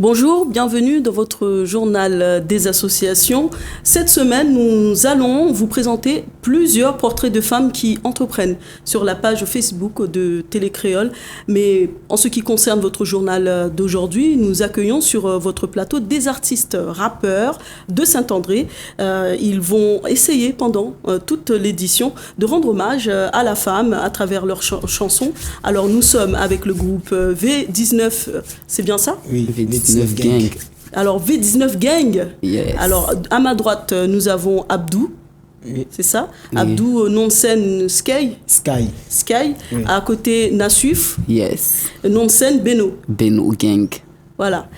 Bonjour, bienvenue dans votre journal des associations. Cette semaine, nous allons vous présenter plusieurs portraits de femmes qui entreprennent sur la page Facebook de Télécréole. Mais en ce qui concerne votre journal d'aujourd'hui, nous accueillons sur votre plateau des artistes rappeurs de Saint-André. Ils vont essayer pendant toute l'édition de rendre hommage à la femme à travers leurs chansons. Alors nous sommes avec le groupe V19, c'est bien ça? Oui, V19 Gang. Alors V19 Gang. Yes. Alors à ma droite, nous avons Abdou. Oui. C'est ça? Oui. Abdou, nom de scène Sky. Sky. Oui. À côté, Nassuf. Yes. Nom de scène Beno. Beno Gang. Voilà.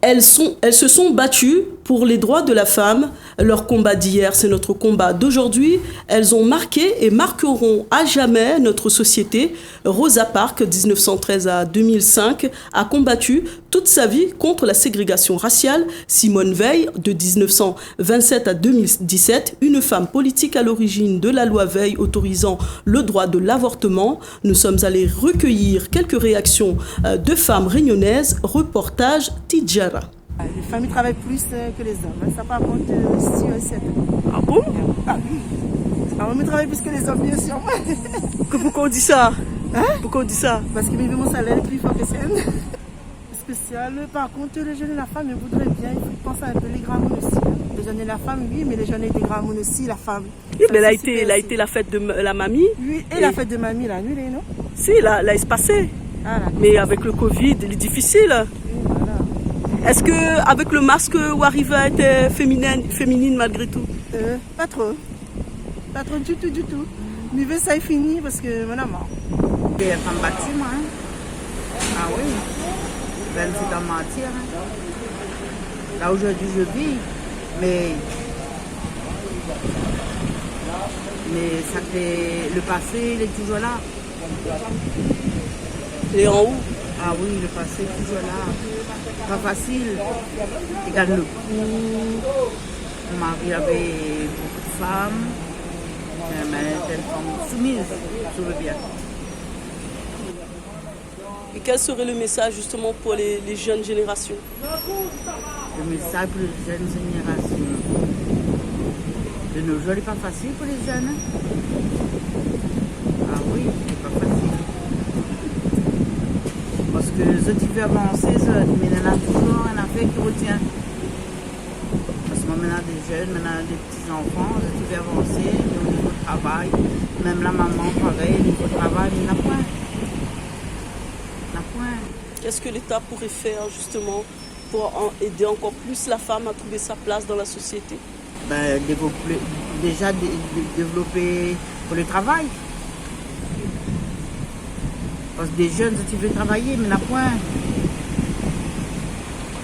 Elles se sont battues pour les droits de la femme. Leur combat d'hier, c'est notre combat d'aujourd'hui. Elles ont marqué et marqueront à jamais notre société. Rosa Parks, 1913 à 2005, a combattu toute sa vie contre la ségrégation raciale. Simone Veil, de 1927 à 2017, une femme politique à l'origine de la loi Veil autorisant le droit de l'avortement. Nous sommes allés recueillir quelques réactions de femmes réunionnaises. Reportage Tidjara. Les femmes travaillent plus que les hommes. Ça par contre, sûr et certain. Ah bon? Ah oui. Les femmes travaillent plus que les hommes, bien sûr. Pourquoi on dit ça? Hein? Pourquoi on dit ça? Parce que mon salaire est plus fort que celle. Spécial. Par contre, les jeunes et la femme, ils voudraient bien. Il faut penser un peu les grands aussi. Les jeunes et la femme, oui, mais les jeunes et les grands aussi, la femme. Oui, mais elle a été la fête de la mamie. Oui, et la fête de mamie, la nuit, non? Si, là, espacée. Ah, mais avec le Covid, il est difficile. Oui, voilà. Est-ce que avec le masque, vous arrivez à être féminine malgré tout? Pas trop. Pas trop du tout. Mais ça est fini parce que mon amant. C'est une femme battue, moi. Hein? Ah oui. Ben, c'est dans mentir. Hein? Là, aujourd'hui, je vis. Mais ça fait... Le passé, il est toujours là. Et en haut? Ah oui, le passé est toujours là. Pas facile. Regarde le coup. Mon mari avait beaucoup de femmes. Mais elle était une femme soumise, je veux bien. Et quel serait le message justement pour les jeunes générations? Le message pour les jeunes générations. De nos jours, il n'est pas facile pour les jeunes. Ah oui, c'est pas facile. Parce que les autres, ils veulent avancer, mais il y en a toujours un affaire qui retient. Parce que maintenant, des jeunes, maintenant, des petits-enfants, ils veulent avancer, au niveau du travail. Même la maman, pareil, au niveau du travail, il n'y en a point. Qu'est-ce que l'État pourrait faire justement pour aider encore plus la femme à trouver sa place dans la société? Ben, développer pour le travail. Parce que des jeunes, tu veux travailler, mais il n'y en a point.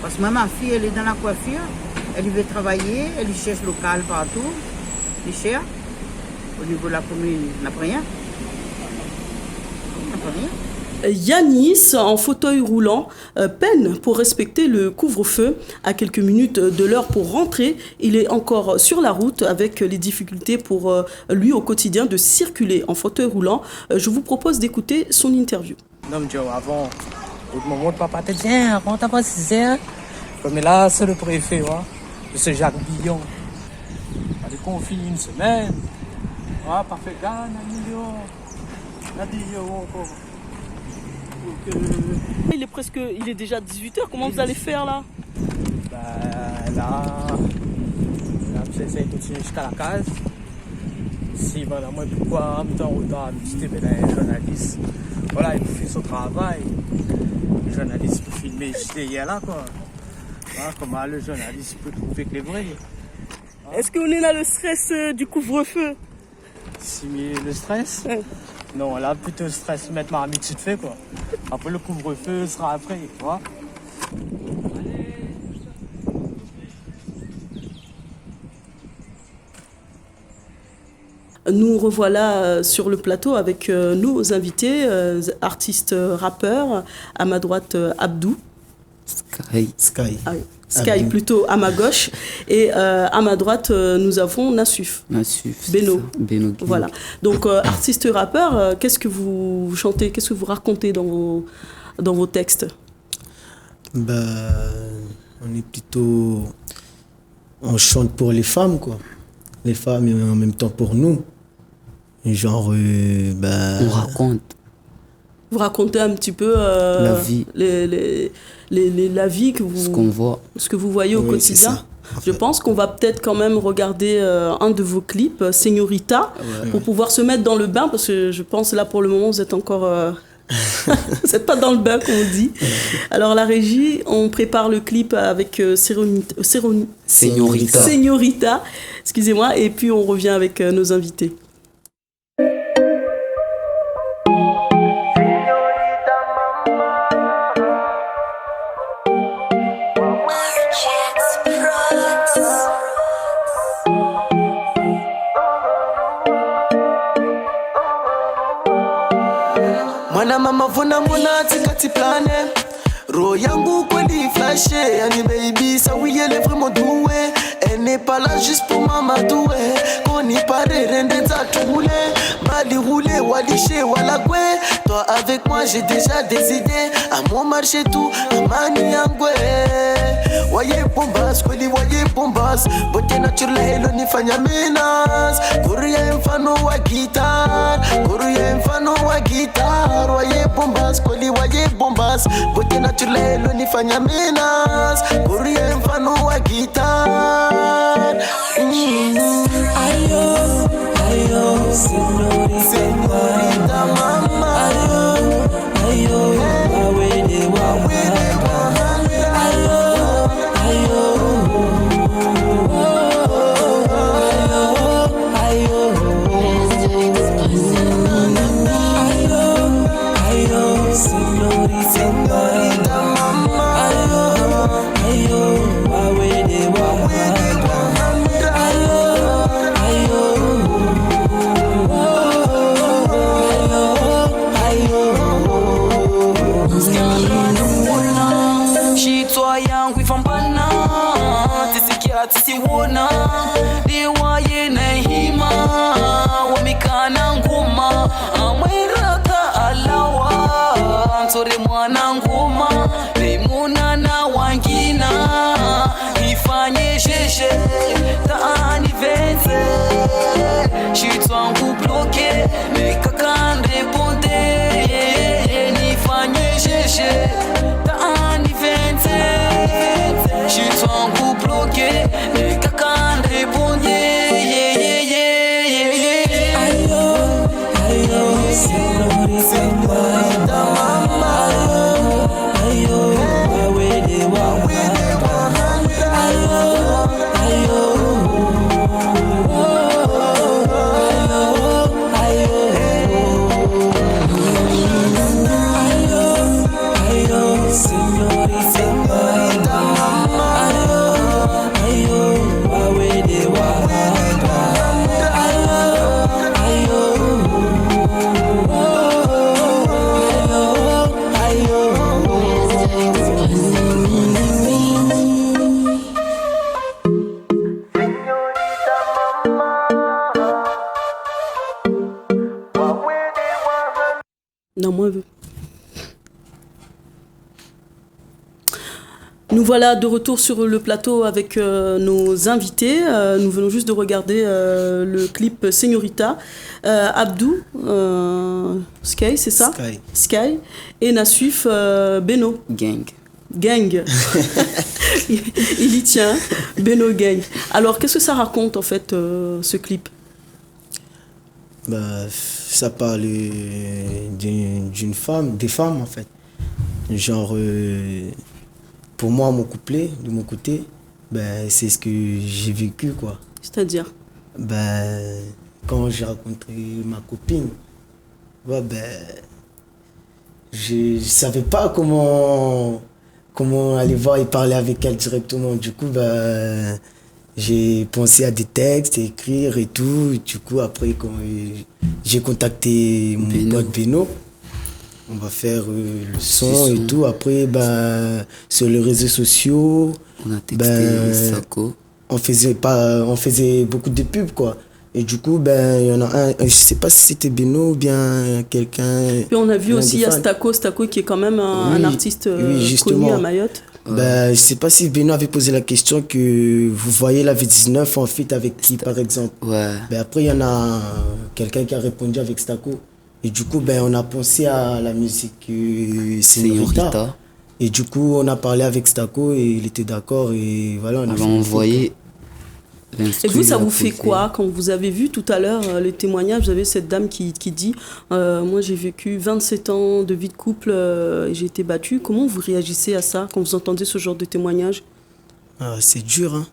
Parce que moi, ma fille, elle est dans la coiffure, elle veut travailler, elle cherche local partout, elle cherche. Au niveau de la commune, il n'y a rien. Il n'y a rien. Yanis, en fauteuil roulant, peine pour respecter le couvre-feu. À quelques minutes de l'heure pour rentrer, il est encore sur la route avec les difficultés pour lui au quotidien de circuler en fauteuil roulant. Je vous propose d'écouter son interview. Non, mais avant, au moment de papa te dit, on t'a pas dit, mais là, c'est le préfet, de ce Jacques Billon. On a des conflits une semaine. Parfait, gagne, un million encore. Il est déjà 18h, comment vous allez faire là? Là, j'essaie de continuer jusqu'à la case. Si, voilà, moi, pourquoi en même temps, autant visiter les journalistes. Voilà, il faut faire son travail. Le journaliste peut filmer juste hier là, quoi. Comment le journaliste peut trouver que les vrais. Est-ce qu'on est dans le stress du couvre-feu? Si, mais le stress? Ouais. Non, là, plutôt stress, mettre ma habitude fait, quoi. Après, le couvre-feu sera après, tu vois. Nous revoilà sur le plateau avec nos invités, artistes rappeurs. À ma droite, Abdou. Sky. Ah, Sky plutôt à ma gauche. Et à ma droite, nous avons Nassuf. Beno. Voilà. Donc, artiste rappeur, qu'est-ce que vous chantez, qu'est-ce que vous racontez dans vos textes? On est plutôt... On chante pour les femmes, quoi. Les femmes et en même temps pour nous. Genre, on raconte. Vous racontez un petit peu la vie. La vie que vous... Ce qu'on voit. Ce que vous voyez au quotidien. Je pense qu'on va peut-être quand même regarder un de vos clips, Señorita, pour pouvoir se mettre dans le bain, parce que je pense là pour le moment vous êtes encore... vous n'êtes pas dans le bain, comme on dit. Alors la régie, on prépare le clip avec Señorita, excusez-moi, et puis on revient avec nos invités. Mwana mama vuna muna tikati plane Ro yangu kweli flashe Yani baby ça oui elle est vraiment douée Elle n'est pas là juste pour m'amadouer Qu'on y paraît rende tatoule Mali roulé waliché walagwe Toi avec moi j'ai déjà des idées À mon marché tout amani yangwe Waye bombas kweli waye bombas Bote naturel helo nifanya menas Kuruye mfano wa guitar Kuruye mfano wa guitar Waye bombas kweli waye bombas Bote naturel helo nifanya menas Kuruye mfano wa guitar Ayo, ayo, señorita mama Ayo, awele tisiwona liwaye na hima wamikana nguma amwiraka alawa nsore mwana nguma limuna na wangina ifanye sheshe taani veze shitwangu bloke mekakan reponde nifanye sheshe taani veze shitwangu bloke mekakan reponde señorita mama ayo awele wahanda ayo señorita mama ayo awele wahanda Nous voilà de retour sur le plateau avec nos invités. Nous venons juste de regarder le clip Señorita. Abdou, Sky, c'est ça? Sky. Et Nassuf, Beno. Gang. Il y tient. Beno Gang. Alors, qu'est-ce que ça raconte en fait, ce clip? Ça parle d'une femme, des femmes en fait. Genre, pour moi, mon couplet, de mon côté, c'est ce que j'ai vécu, quoi. C'est-à-dire? Quand j'ai rencontré ma copine, je savais pas comment aller voir et parler avec elle directement. Du coup, j'ai pensé à des textes, écrire et tout. Et du coup, après, quand j'ai contacté mon pote Beno, on va faire le son et tout. Après, sur les réseaux sociaux, on a texté Sako. On faisait beaucoup de pubs, quoi. Et du coup, ben, il y en a un, je sais pas si c'était Beno ou bien quelqu'un. Puis on a vu l'un aussi, des il y a fans. Stako qui est quand même un Oui, artiste oui, justement. connu à Mayotte. Ben, je sais pas si Beno avait posé la question que vous voyez la V19 en feat avec qui, par exemple. Ouais. Ben, après, il y en a quelqu'un qui a répondu avec Stako. Et du coup, ben, on a pensé à la musique Señorita. Señorita. Et du coup, on a parlé avec Stako et il était d'accord. Et voilà, on a Alors fait on le feat, voyait. Et vous, ça vous fait quoi quand vous avez vu tout à l'heure le témoignage? Vous avez cette dame qui dit moi j'ai vécu 27 ans de vie de couple et j'ai été battue. Comment vous réagissez à ça quand vous entendez ce genre de témoignage? Ah, c'est dur, hein.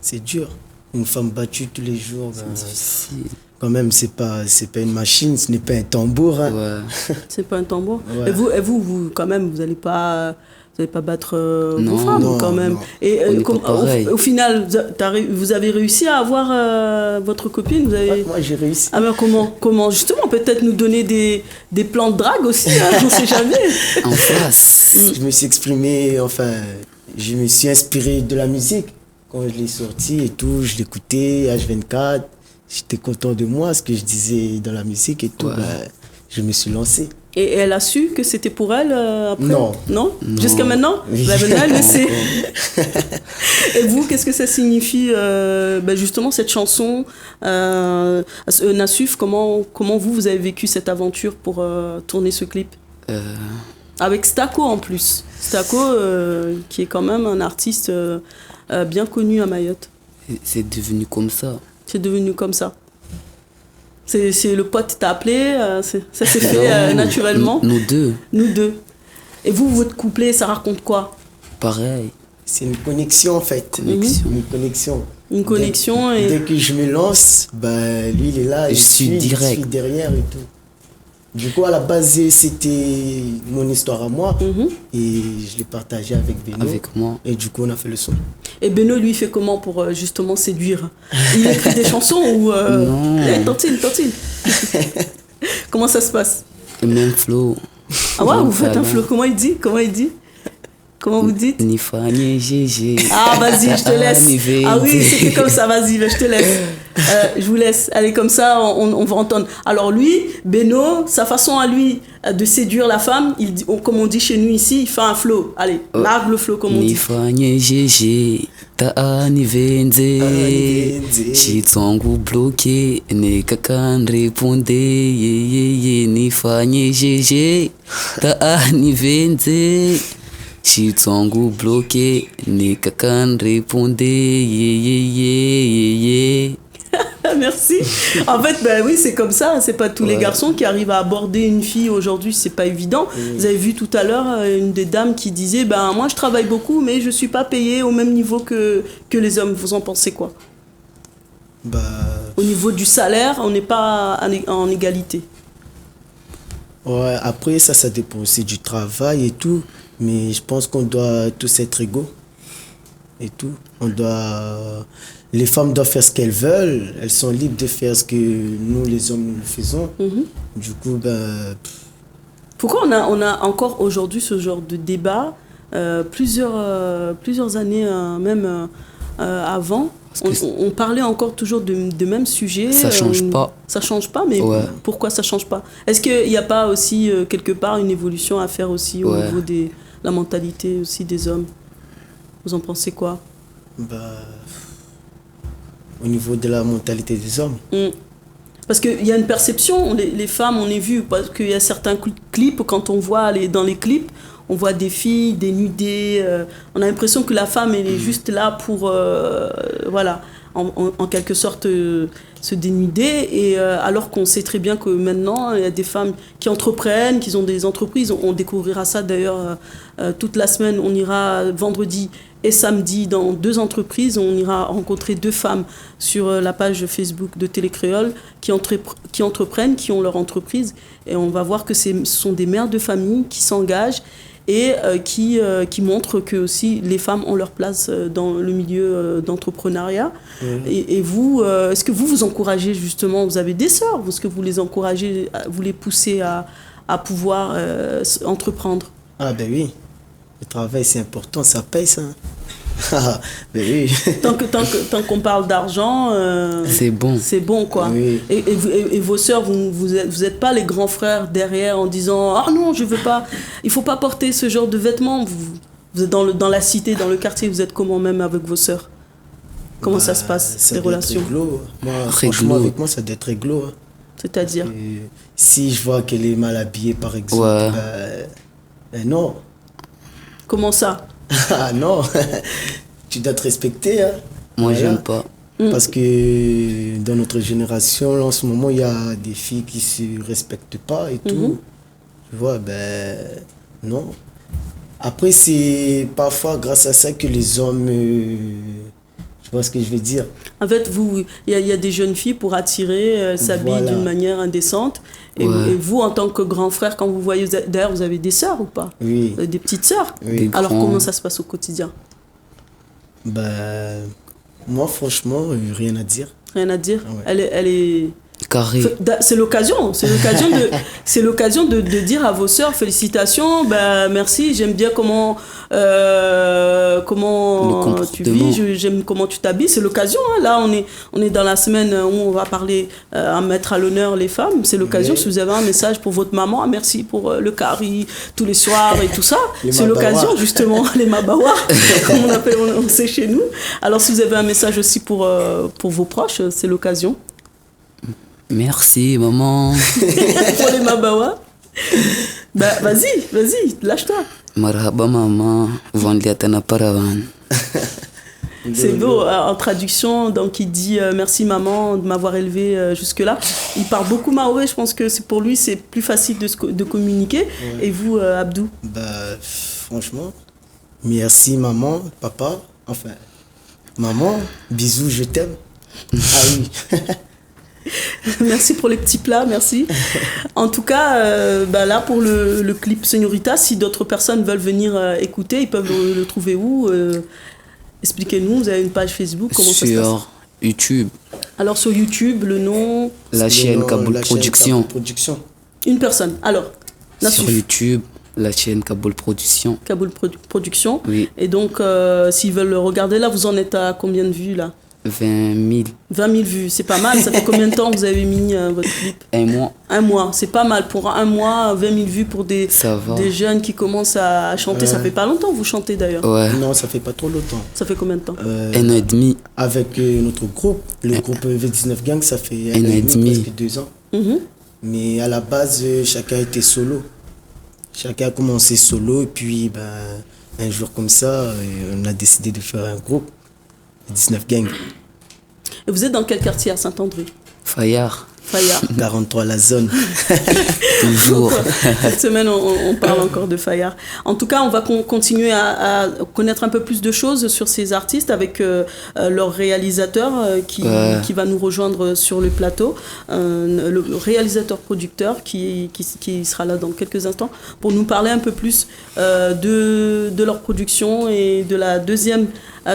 C'est dur. Une femme battue tous les jours, ben, C'est difficile. quand même, c'est pas une machine, ce n'est pas un tambour. Hein. Ouais. C'est pas un tambour. Ouais. Et vous, quand même, vous n'allez pas battre vos Non, femmes non, quand même. non. Et On est pas pareil. au final, vous avez réussi à avoir votre copine. Vous avez... Ouais, moi, j'ai réussi. Ah ben comment justement peut-être nous donner des plans de drague aussi, hein, on sait jamais. En face. Je me suis exprimé, enfin, je me suis inspiré de la musique. Quand je l'ai sorti et tout, je l'écoutais, H24, j'étais content de moi, ce que je disais dans la musique et tout, Ouais. ben, je me suis lancé. Et elle a su que c'était pour elle après? Non. Non, Non. Jusqu'à maintenant? Oui. Ben, maintenant, elle le sait. Et vous, qu'est-ce que ça signifie ben justement cette chanson Nassuf, comment vous avez vécu cette aventure pour tourner ce clip? Avec Stako en plus. Stako qui est quand même un artiste bien connu à Mayotte. C'est devenu comme ça. C'est devenu comme ça. C'est le pote t'a appelé, ça s'est fait naturellement. Nous deux, Nous deux. Et vous, votre couplet, ça raconte quoi? pareil. C'est une connexion en fait. Connexion. Une connexion. Une connexion Dès, et... dès que je me lance, ben, lui il est là, Je suis direct. je suis derrière et tout. Du coup, à la base, c'était mon histoire à moi Mhm. et je l'ai partagé avec Beno. Avec moi. Et du coup, on a fait le son. Et Beno, lui, fait comment pour justement séduire? Il écrit des chansons ou... Non. Tantine. Comment ça se passe? Le même flow. Ah ouais, Même vous faites un talent. flow. Comment il dit? Comment vous dites? Ni fa ni GG. Ah, vas-y, je te laisse. Ni V, Ah oui, ni- c'était comme ça, vas-y, je te laisse. Je vous laisse. Allez, comme ça, on va entendre. Alors lui, Beno, sa façon à lui de séduire la femme, comme on dit chez nous ici, il fait un flow. Allez, marque le flow, comme on Ni dit. fa ni GG. Ta ni venze. Chitsongo bloqué. Ne kakan répondre. Ni fa ni GG. Ta ni venze. Chitsongo bloqué. Ne kakan répondre. Merci. En fait, ben oui, c'est comme ça. C'est pas tous les garçons qui arrivent à aborder une fille aujourd'hui. C'est pas évident. Vous avez vu tout à l'heure une des dames qui disait, ben moi je travaille beaucoup, mais je suis pas payée au même niveau que les hommes. Vous en pensez quoi? Bah, Au niveau du salaire, on n'est pas en égalité. ouais, après, ça dépend aussi du travail et tout. Mais je pense qu'on doit tous être égaux. Et tout. Les femmes doivent faire ce qu'elles veulent. Elles sont libres de faire ce que nous, les hommes, nous le faisons. Du coup, ben, Pourquoi on a encore aujourd'hui ce genre de débat plusieurs années, même avant, on parlait encore toujours de mêmes sujets. Ça change pas. Ça change pas, mais Ouais. pourquoi ça change pas? Est-ce qu'il n'y a pas aussi quelque part une évolution à faire aussi au Ouais. niveau de la mentalité aussi des hommes? Vous en pensez quoi? au niveau de la mentalité des hommes. Parce qu'il y a une perception, les femmes, on est vu, parce qu'il y a certains clips, quand on voit dans les clips, on voit des filles dénudées, on a l'impression que la femme, elle est juste là pour, voilà, en quelque sorte, se dénuder, et alors qu'on sait très bien que maintenant, il y a des femmes qui entreprennent, qui ont des entreprises, on découvrira ça d'ailleurs toute la semaine, on ira vendredi et samedi dans 2 entreprises, on ira rencontrer 2 femmes sur la page Facebook de Télécréole qui entreprennent, qui ont leur entreprise, et on va voir que ce sont des mères de famille qui s'engagent et qui montrent que aussi les femmes ont leur place dans le milieu d'entrepreneuriat. Et vous, est-ce que vous encouragez justement, vous avez des sœurs, est-ce que vous les encouragez, vous les poussez à pouvoir entreprendre? Ah ben oui, le travail c'est important, ça paye ça. Mais oui. Tant qu'on parle d'argent, C'est bon. c'est bon, quoi. Oui. Et vos sœurs, vous êtes pas les grands frères derrière en disant ah non, je veux pas, il faut pas porter ce genre de vêtements. Vous êtes dans la cité, dans le quartier, vous êtes comment même avec vos sœurs? Comment ça se passe, ça les doit être relations? réglo. Moi, Réglo. franchement, avec moi, ça doit être réglo. Hein. C'est-à-dire? Et si je vois qu'elle est mal habillée, par exemple, Ouais. ben non. Comment ça? Ah non, tu dois te respecter. Hein. Moi, Voilà. j'aime pas. Parce que dans notre génération, là, en ce moment, il y a des filles qui se respectent pas et tout. Tu vois, ben non. Après, c'est parfois grâce à ça que les hommes... tu vois ce que je veux dire? En fait, il y a des jeunes filles pour attirer, elles s'habillent Voilà. d'une manière indécente. Et, Ouais. et vous, en tant que grand frère, quand vous voyez, d'ailleurs, vous avez des sœurs ou pas? Oui. Vous avez des petites sœurs? Oui. Des Alors, grands. comment ça se passe au quotidien? Ben, moi, franchement, rien à dire. Rien à dire? Ah ouais. Elle est... Carré. C'est l'occasion de dire à vos sœurs félicitations, ben merci, j'aime bien comment Le tu vis, comportement. j'aime comment tu t'habilles, c'est l'occasion, hein. Là on est dans la semaine où on va parler à mettre à l'honneur les femmes, c'est l'occasion. Oui. Si vous avez un message pour votre maman, ah, merci pour le curry tous les soirs et tout ça, Les c'est mabawa. l'occasion justement, les mabawa comme on sait chez nous. Alors si vous avez un message aussi pour vos proches, c'est l'occasion. Merci, maman. Pour les mabawa. Bah vas-y, lâche-toi. Marhaba, maman. Vanlia tana paravan. C'est beau, en traduction, donc il dit merci maman de m'avoir élevé jusque-là. Il parle beaucoup maorais, je pense que pour lui c'est plus facile de communiquer. Et vous, Abdou? Ben, franchement, merci maman, papa, enfin, maman, bisous, je t'aime. Ah oui. Merci pour les petits plats, merci. En tout cas, là pour le clip Señorita, si d'autres personnes veulent venir écouter, ils peuvent le trouver où? Expliquez-nous, vous avez une page Facebook, comment ça se passe? Sur YouTube, Alors sur YouTube, le nom, la chaîne Non, Kaboul la chaîne Production. Kaboul Production. une personne. Alors, Sur Nassuf, YouTube, la chaîne Kaboul Production. Kaboul Production. Oui, Et donc, s'ils veulent le regarder, là, vous en êtes à combien de vues, là? 20 000. 20 000 vues, c'est pas mal. Ça fait combien de temps que vous avez mis votre clip? Un mois, Un mois, c'est pas mal. Pour un mois, 20 000 vues pour des ça va. jeunes qui commencent à chanter. Ça Ouais. fait pas longtemps que vous chantez, d'ailleurs. Ouais, Non, ça fait pas trop longtemps. Ça fait combien de temps? 1 an et demi. Avec notre groupe, le groupe V19 Gang, ça fait Un an et demi. presque 2 ans. Mhm. Mais à la base, chacun était solo. Chacun a commencé solo et puis un jour comme ça, on a décidé de faire un groupe, V19 Gang. Et vous êtes dans quel quartier à Saint-André? Fayard, Fayard. 43 la zone. toujours. Cette semaine, on parle encore de Fayard. En tout cas, on va continuer à connaître un peu plus de choses sur ces artistes avec leur réalisateur qui va nous rejoindre sur le plateau. Le réalisateur-producteur qui sera là dans quelques instants pour nous parler un peu plus de leur production et de la deuxième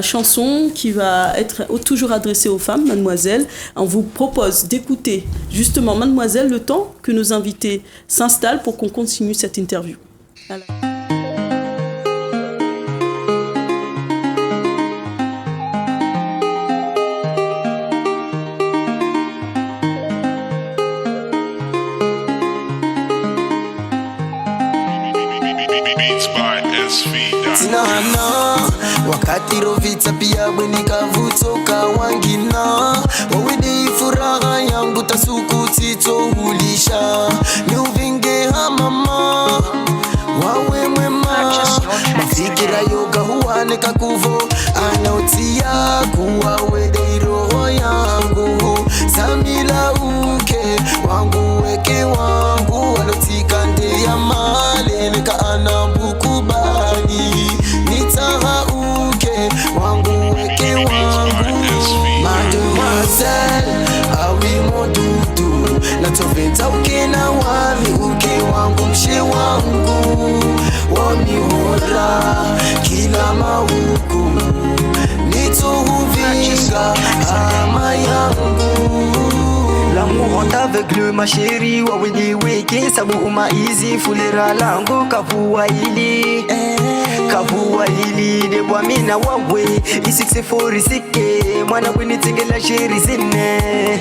chanson qui va être toujours adressée aux femmes, Mademoiselle. On vous propose d'écouter justement Mademoiselle le temps que nos invités s'installent pour qu'on continue cette interview. Voilà. Beats by SV. Tinana wakati rovitsa pia bwenikavutsoka wangina wawidi furaha yangu tasuku titsohulisha niuvingeha mama wawe mwema mafikira yoga huwaneka kuvo anautia kuwawedei roho yangu samila uke wangu weke wangu walotika ndeya male nika anambukubali nitaha uke wangu weke wangu Mademoiselle awi modudu natoveta uke na wami uke wangu mshe wangu wamihora kila mauku nituhuvinga ama yangu L'amour rend aveugle ma chérie wawidi wiki sabu umaizi fulera langu kavuwa ili kavua hili de bwa mina wawe isikse fori sike mwana kwini tingela sheri zine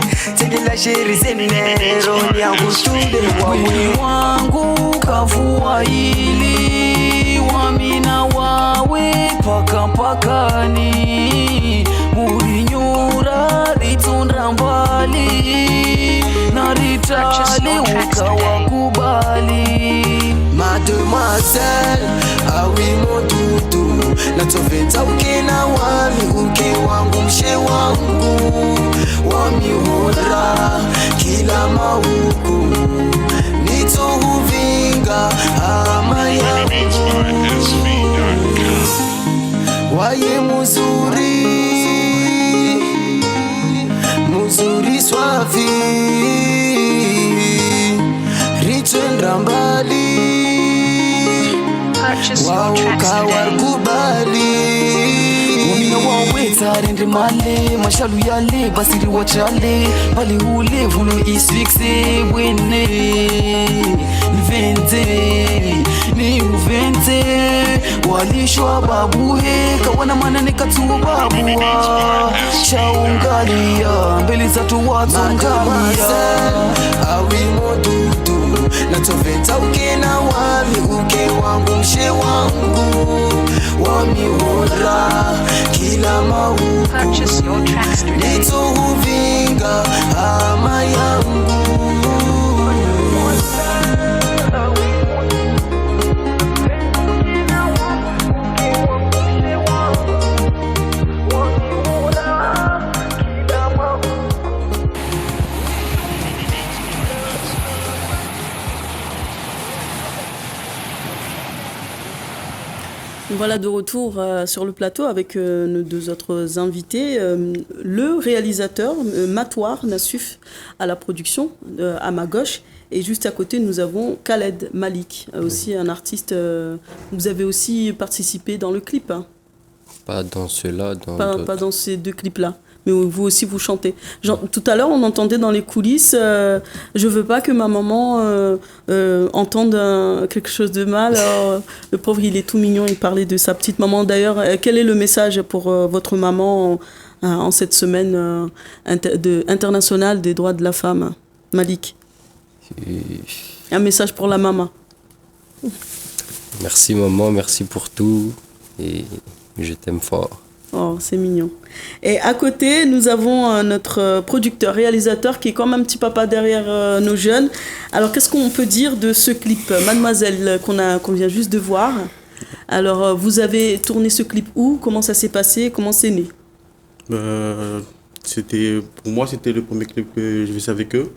roni yangu tunde wawe wangu kavua hili wamina wawe paka pakani murinyura ritunda mbali na ritali ukawakubali. Mademoiselle, ah oui mon doudou, natoveta ukena wami uke wangu mshe wangu wami hodra kila mauku nitohuvinga ama yangu waye muzuri muzuri swafi ritwendra mbali waukawarkubali wamina waweta rende male mashalu yale basiri wachale bali ule vuno isfikse wene ni uvente walishwa babuhe kawana manane katuwa babua shaungalia mbele za tuwatungalia awimodudu natoveta ukena wami uke wangu mshe wangu wamihora kila mauku nituhuvinga ama yangu. Voilà de retour sur le plateau avec nos deux autres invités. Le réalisateur, Matoir Nassuf, à la production, à ma gauche. Et juste à côté, nous avons Khaled Malik, aussi un artiste. Vous avez aussi participé dans le clip. Hein. Pas dans ceux-là, pas dans ces deux clips-là. Mais vous aussi, vous chantez. Genre, tout à l'heure, on entendait dans les coulisses je veux pas que ma maman entende quelque chose de mal. Alors, le pauvre, il est tout mignon, il parlait de sa petite maman. D'ailleurs, quel est le message pour votre maman en cette semaine internationale des droits de la femme, Malik? Un message pour la maman. Merci maman, merci pour tout et je t'aime fort. Oh, c'est mignon. Et à côté, nous avons notre producteur, réalisateur qui est comme un petit papa derrière nos jeunes. Alors, qu'est-ce qu'on peut dire de ce clip, Mademoiselle, qu'on vient juste de voir? Alors, vous avez tourné ce clip où? Comment ça s'est passé? Comment c'est né? Pour moi, c'était le premier clip que je faisais avec eux.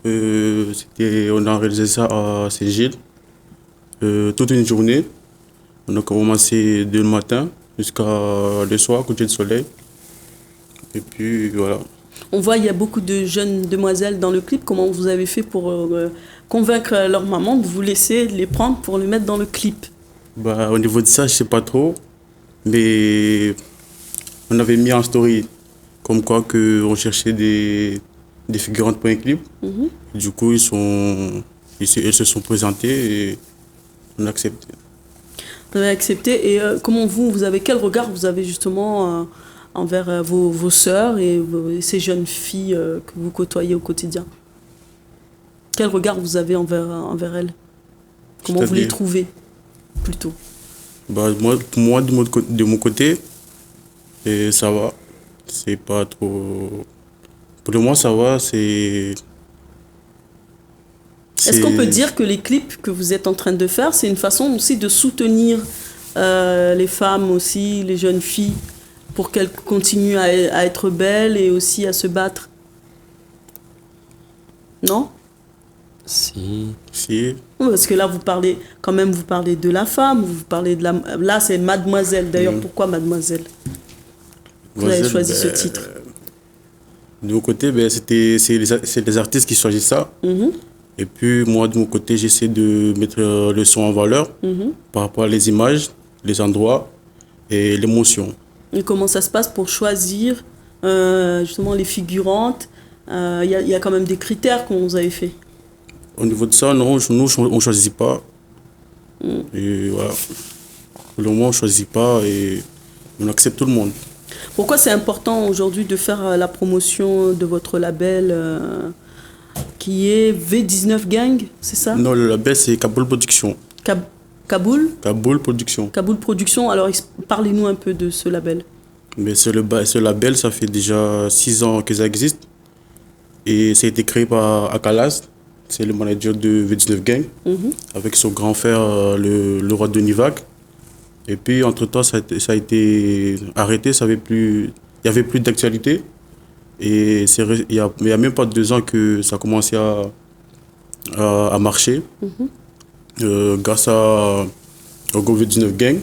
On a réalisé ça à Saint-Gilles. Toute une journée. On a commencé dès le matin jusqu'à le soir, coucher de soleil. Et puis voilà. On voit il y a beaucoup de jeunes demoiselles dans le clip. Comment vous avez fait pour convaincre leur maman de vous laisser les prendre pour les mettre dans le clip? Au niveau de ça, je ne sais pas trop. Mais on avait mis en story comme quoi on cherchait des figurantes pour un clip. Du coup, ils se sont présentés et on a accepté. Vous avez accepté. Et quel regard vous avez justement envers vos sœurs et ces jeunes filles que vous côtoyez au quotidien? Quel regard vous avez envers elles? Comment vous les trouvez plutôt? Moi, de mon côté, ça va. C'est pas trop... Pour moi, ça va. Est-ce qu'on peut dire que les clips que vous êtes en train de faire, c'est une façon aussi de soutenir les femmes aussi, les jeunes filles, pour qu'elles continuent à être belles et aussi à se battre? Non? Si. Parce que là, vous parlez de la femme, vous parlez de la... Là, c'est Mademoiselle. D'ailleurs, pourquoi Mademoiselle? Vous avez choisi ce titre. De mon côté, c'est les artistes qui choisissent ça. Et puis moi, de mon côté, j'essaie de mettre le son en valeur par rapport à les images, les endroits et l'émotion. Et comment ça se passe pour choisir justement les figurantes? Il y a quand même des critères qu'on vous avait fait. Au niveau de ça, non, nous, on ne choisit pas. Et voilà. Pour le moment, on ne choisit pas et on accepte tout le monde. Pourquoi c'est important aujourd'hui de faire la promotion de votre label qui est V19 Gang, c'est ça? Non, le label, c'est Kaboul Production. Kaboul? Kaboul Production. Kaboul Production. Alors, parlez-nous un peu de ce label. Mais ce label, ça fait déjà 6 ans que ça existe. Et ça a été créé par Akalas, c'est le manager de V19 Gang, avec son grand frère, le roi de Nivac. Et puis, entre-temps, ça a été arrêté, il n'y avait plus d'actualité. Et il y a même pas 2 ans que ça a commencé à marcher, grâce au groupe V19 Gang,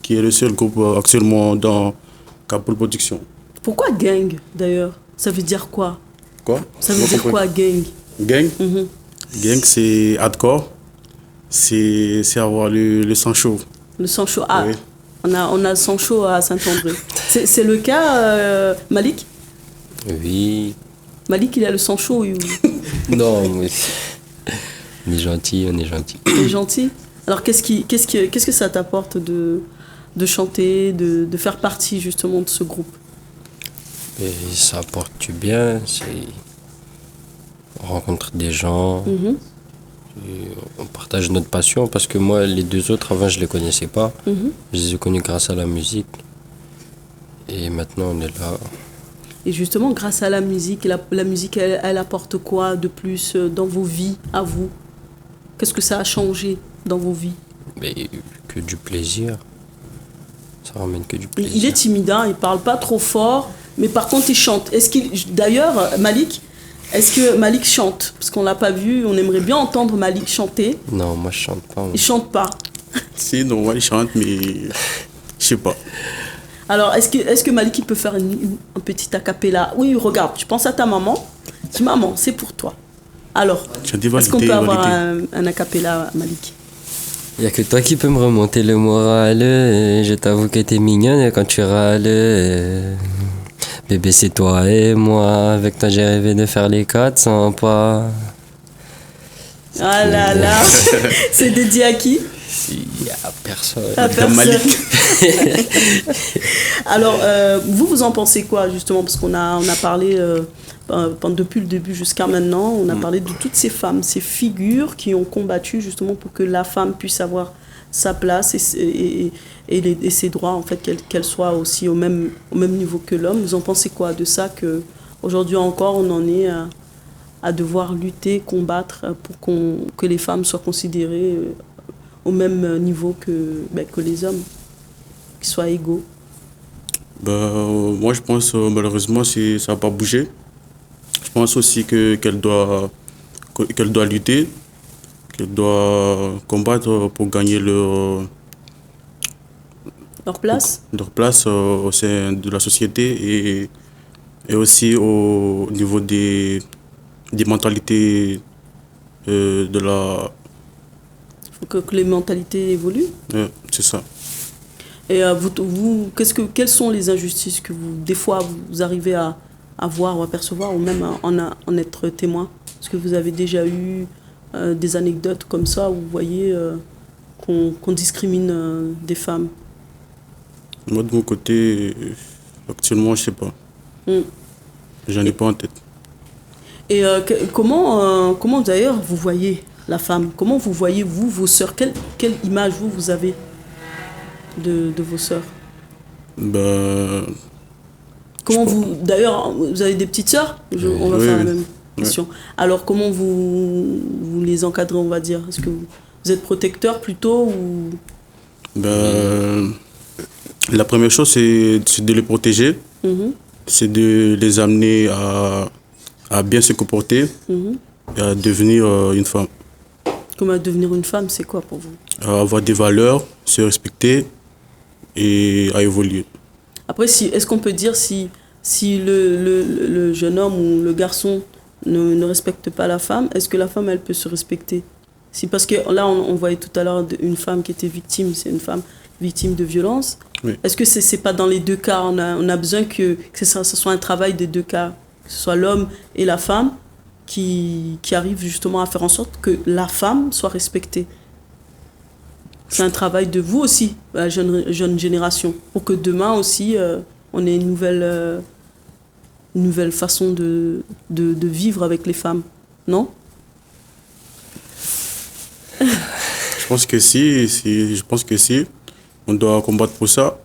qui est le seul groupe actuellement dans Kaboul Production. Pourquoi gang, d'ailleurs? Ça veut dire quoi? Quoi? Ça veut dire quoi, gang? Gang? Gang, c'est hardcore. C'est avoir le sang chaud. Le sang chaud. Ah, oui. on a le sang chaud à Saint-André. C'est le cas, Malik? Oui. Malik, il a le sang chaud. Non, mais on est gentil, on est gentil. On est gentil. Alors, qu'est-ce que ça t'apporte de chanter, de faire partie justement de ce groupe? Et ça apporte du bien, on rencontre des gens, et on partage notre passion, parce que moi, les 2 autres, avant, je les connaissais pas. Je les ai connus grâce à la musique. Et maintenant, on est là. Et justement, grâce à la musique, la musique, elle apporte quoi de plus dans vos vies, à vous? Qu'est-ce que ça a changé dans vos vies? Mais que du plaisir. Ça ramène que du plaisir. Il est timide, il parle pas trop fort, mais par contre, il chante. D'ailleurs, Malik, est-ce que Malik chante? Parce qu'on l'a pas vu, on aimerait bien entendre Malik chanter. Non, moi je chante pas. Il chante pas. Si, non, moi, il chante, mais je sais pas. Alors, est-ce que Malik il peut faire un petit acapella? Oui, regarde, tu penses à ta maman. Dis, maman, c'est pour toi. Alors, est-ce qu'on peut avoir un acapella, Malik? Il n'y a que toi qui peux me remonter le moral. Je t'avoue que t'es mignonne quand tu râles. Bébé, c'est toi et moi. Avec toi, j'ai rêvé de faire les 400 pas. Ah là là. C'est dédié à qui? Il n'y a personne. À personne. Alors, vous en pensez quoi, justement? Parce qu'on a parlé, depuis le début jusqu'à maintenant, on a parlé de toutes ces femmes, ces figures qui ont combattu justement pour que la femme puisse avoir sa place et ses droits, en fait, qu'elle soit aussi au même niveau que l'homme. Vous en pensez quoi de ça, qu'aujourd'hui encore, on en est à devoir lutter, combattre pour que les femmes soient considérées au même niveau que les hommes, qu'ils soient égaux? Moi, je pense malheureusement ça n'a pas bougé. Je pense aussi qu'elle doit lutter, qu'elle doit combattre pour gagner leur place au sein de la société et aussi au niveau des mentalités de la... Il faut que les mentalités évoluent. C'est ça. Et quelles sont les injustices que des fois, vous arrivez à voir ou à percevoir, ou même en être témoin? Est-ce que vous avez déjà eu des anecdotes comme ça où vous voyez qu'on discrimine des femmes? Moi, de mon côté, actuellement, je ne sais pas. J'en ai pas en tête. Et comment d'ailleurs vous voyez la femme? Comment vous voyez, vous, vos sœurs? Quelle image vous avez de vos sœurs? Comment d'ailleurs, vous avez des petites sœurs? On va faire la même question. Alors, comment vous les encadrez, on va dire? Est-ce que vous êtes protecteur plutôt ou... La première chose, c'est de les protéger. C'est de les amener à bien se comporter et à devenir une femme. Comment devenir une femme, c'est quoi pour vous? Avoir des valeurs, se respecter et à évoluer. Après, est-ce qu'on peut dire si le jeune homme ou le garçon ne respecte pas la femme, est-ce que la femme, elle peut se respecter? Parce que là, on voyait tout à l'heure une femme qui était victime, c'est une femme victime de violence. Oui. Est-ce que c'est pas dans les deux cas? On a besoin que ce soit un travail des deux cas, que ce soit l'homme et la femme qui arrivent justement à faire en sorte que la femme soit respectée. C'est un travail de vous aussi, la jeune génération, pour que demain aussi, on ait une nouvelle façon de vivre avec les femmes, non? Je pense que je pense que si. On doit combattre pour ça.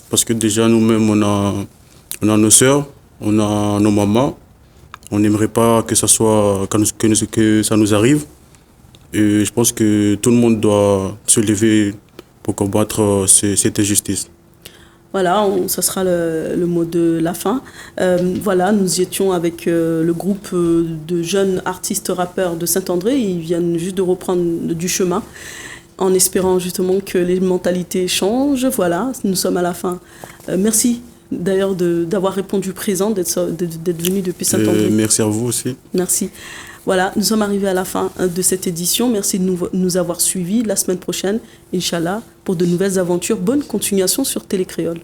Parce que déjà, nous-mêmes, on a nos sœurs, on a nos mamans. On n'aimerait pas que ça nous arrive. Et je pense que tout le monde doit se lever pour combattre cette injustice. Voilà, ça sera le mot de la fin. Voilà, nous y étions avec le groupe de jeunes artistes rappeurs de Saint-André. Ils viennent juste de reprendre du chemin en espérant justement que les mentalités changent. Voilà, nous sommes à la fin. Merci d'ailleurs d'avoir répondu présent, d'être venu depuis Saint-André. Merci à vous aussi. Merci. Voilà, nous sommes arrivés à la fin de cette édition. Merci de nous avoir suivis. La semaine prochaine, Inch'Allah, pour de nouvelles aventures. Bonne continuation sur Télé Créole.